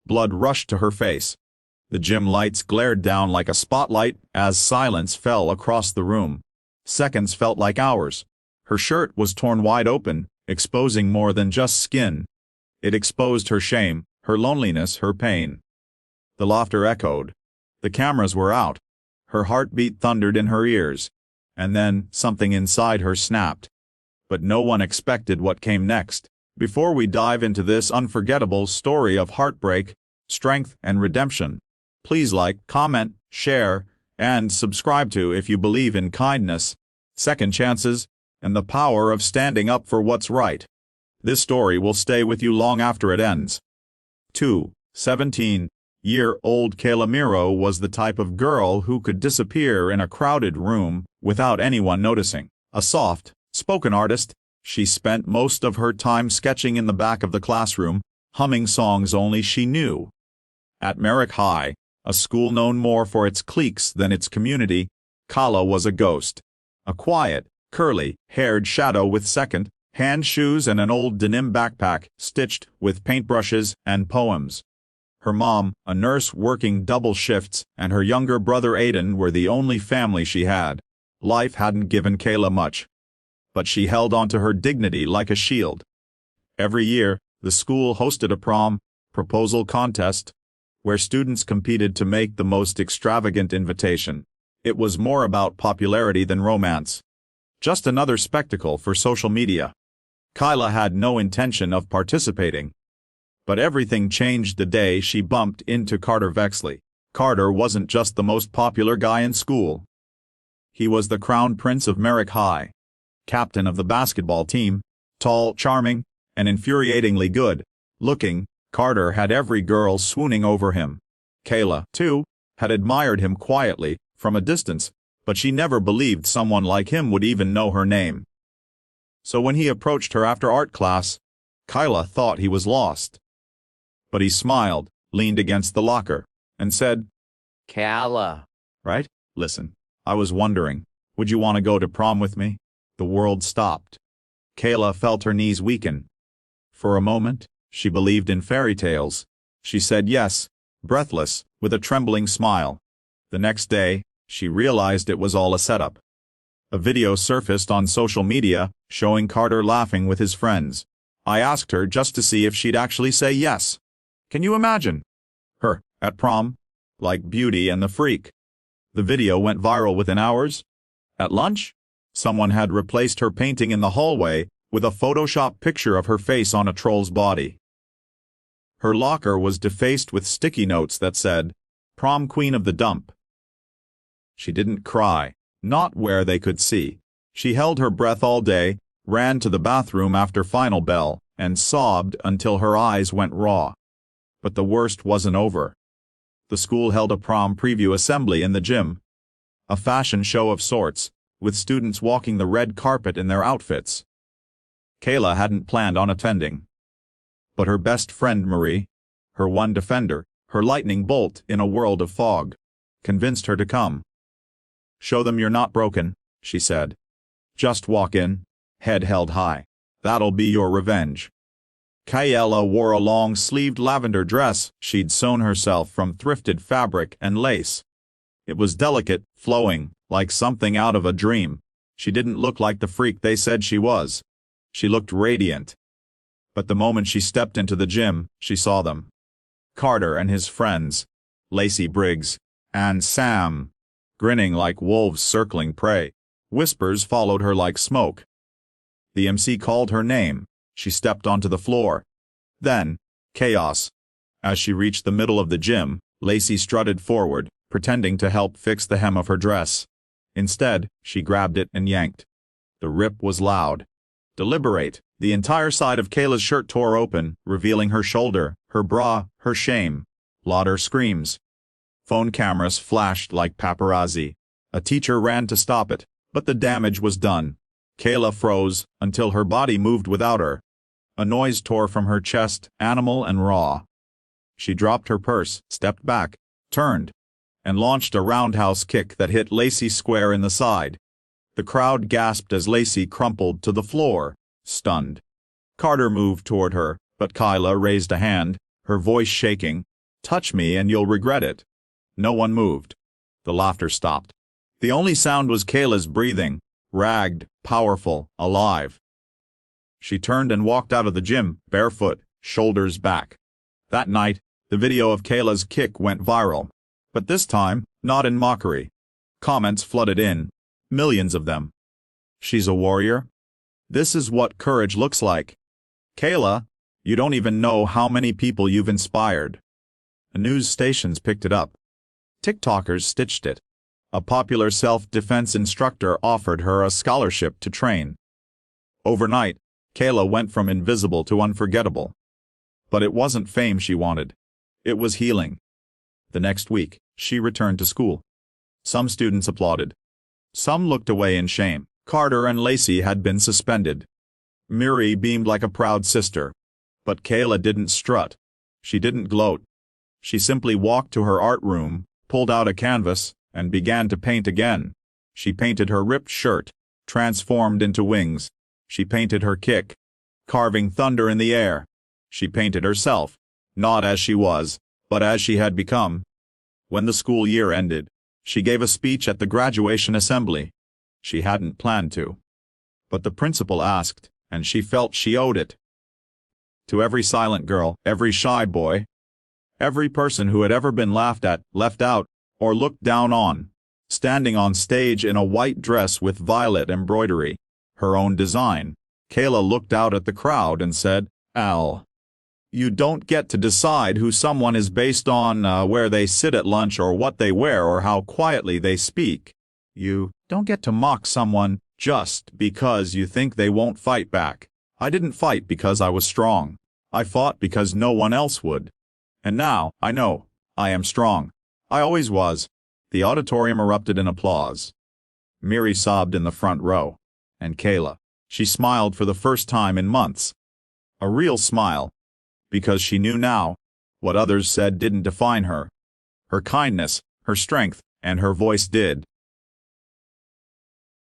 Blood rushed to her face. The gym lights glared down like a spotlight as silence fell across the room. Seconds felt like hours. Her shirt was torn wide open, exposing more than just skin. It exposed her shame, her loneliness, her pain. The laughter echoed. The cameras were out. Her heartbeat thundered in her ears. And then, something inside her snapped. But no one expected what came next. Before we dive into this unforgettable story of heartbreak, strength, and redemption, please like, comment, share, and subscribe to if you believe in kindness, second chances, and the power of standing up for what's right. This story will stay with you long after it ends. 17-year-old Kayla Miro was the type of girl who could disappear in a crowded room without anyone noticing. A soft-spoken artist, she spent most of her time sketching in the back of the classroom, humming songs only she knew. At Merrick High, a school known more for its cliques than its community, Kayla was a ghost. A quiet, curly-haired shadow with second-hand shoes and an old denim backpack stitched with paintbrushes and poems. Her mom, a nurse working double shifts, and her younger brother Aiden were the only family she had. Life hadn't given Kayla much, but she held onto her dignity like a shield. Every year, the school hosted a prom proposal contest, where students competed to make the most extravagant invitation. It was more about popularity than romance. Just another spectacle for social media. Kayla had no intention of participating. But everything changed the day she bumped into Carter Vexley. Carter wasn't just the most popular guy in school. He was the crown prince of Merrick High. Captain of the basketball team, tall, charming, and infuriatingly good-looking, Carter had every girl swooning over him. Kayla, too, had admired him quietly, from a distance, but she never believed someone like him would even know her name. So when he approached her after art class, Kayla thought he was lost. But he smiled, leaned against the locker, and said, "Kayla." "Right? Listen, I was wondering, would you want to go to prom with me?" The world stopped. Kayla felt her knees weaken. For a moment, she believed in fairy tales. She said yes, breathless, with a trembling smile. The next day, she realized it was all a setup. A video surfaced on social media, showing Carter laughing with his friends. I asked her just to see if she'd actually say yes. Can you imagine? Her, at prom? Like Beauty and the Freak. The video went viral within hours. At lunch, someone had replaced her painting in the hallway with a Photoshop picture of her face on a troll's body. Her locker was defaced with sticky notes that said, "Prom Queen of the Dump." She didn't cry, not where they could see. She held her breath all day, ran to the bathroom after final bell, and sobbed until her eyes went raw. But the worst wasn't over. The school held a prom preview assembly in the gym. A fashion show of sorts, with students walking the red carpet in their outfits. Kayla hadn't planned on attending. But her best friend Marie, her one defender, her lightning bolt in a world of fog, convinced her to come. "Show them you're not broken," she said. "Just walk in, head held high. That'll be your revenge." Kayla wore a long-sleeved lavender dress she'd sewn herself from thrifted fabric and lace. It was delicate, flowing, like something out of a dream. She didn't look like the freak they said she was. She looked radiant. But the moment she stepped into the gym, she saw them. Carter and his friends, Lacey Briggs, and Sam, grinning like wolves circling prey. Whispers followed her like smoke. The MC called her name. She stepped onto the floor. Then, chaos. As she reached the middle of the gym, Lacey strutted forward, pretending to help fix the hem of her dress. Instead, she grabbed it and yanked. The rip was loud. Deliberate. The entire side of Kayla's shirt tore open, revealing her shoulder, her bra, her shame. Louder screams. Phone cameras flashed like paparazzi. A teacher ran to stop it, but the damage was done. Kayla froze until her body moved without her. A noise tore from her chest, animal and raw. She dropped her purse, stepped back, turned, and launched a roundhouse kick that hit Lacey square in the side. The crowd gasped as Lacey crumpled to the floor, stunned. Carter moved toward her, but Kayla raised a hand, her voice shaking. Touch me and you'll regret it. No one moved. The laughter stopped. The only sound was Kayla's breathing, ragged, powerful, alive. She turned and walked out of the gym, barefoot, shoulders back. That night, the video of Kayla's kick went viral. But this time, not in mockery. Comments flooded in. Millions of them. She's a warrior? This is what courage looks like. Kayla, you don't even know how many people you've inspired. The news stations picked it up. TikTokers stitched it. A popular self-defense instructor offered her a scholarship to train. Overnight, Kayla went from invisible to unforgettable. But it wasn't fame she wanted. It was healing. The next week, she returned to school. Some students applauded. Some looked away in shame. Carter and Lacey had been suspended. Miri beamed like a proud sister. But Kayla didn't strut. She didn't gloat. She simply walked to her art room, pulled out a canvas, and began to paint again. She painted her ripped shirt, transformed into wings. She painted her kick, carving thunder in the air. She painted herself, not as she was, but as she had become. When the school year ended, she gave a speech at the graduation assembly. She hadn't planned to. But the principal asked, and she felt she owed it. To every silent girl, every shy boy, every person who had ever been laughed at, left out, or looked down on, standing on stage in a white dress with violet embroidery, her own design, Kayla looked out at the crowd and said, "Al, you don't get to decide who someone is based on where they sit at lunch or what they wear or how quietly they speak. You don't get to mock someone just because you think they won't fight back. I didn't fight because I was strong. I fought because no one else would. And now, I know, I am strong. I always was." The auditorium erupted in applause. Miri sobbed in the front row. And Kayla, she smiled for the first time in months. A real smile. Because she knew now, what others said didn't define her. Her kindness, her strength, and her voice did.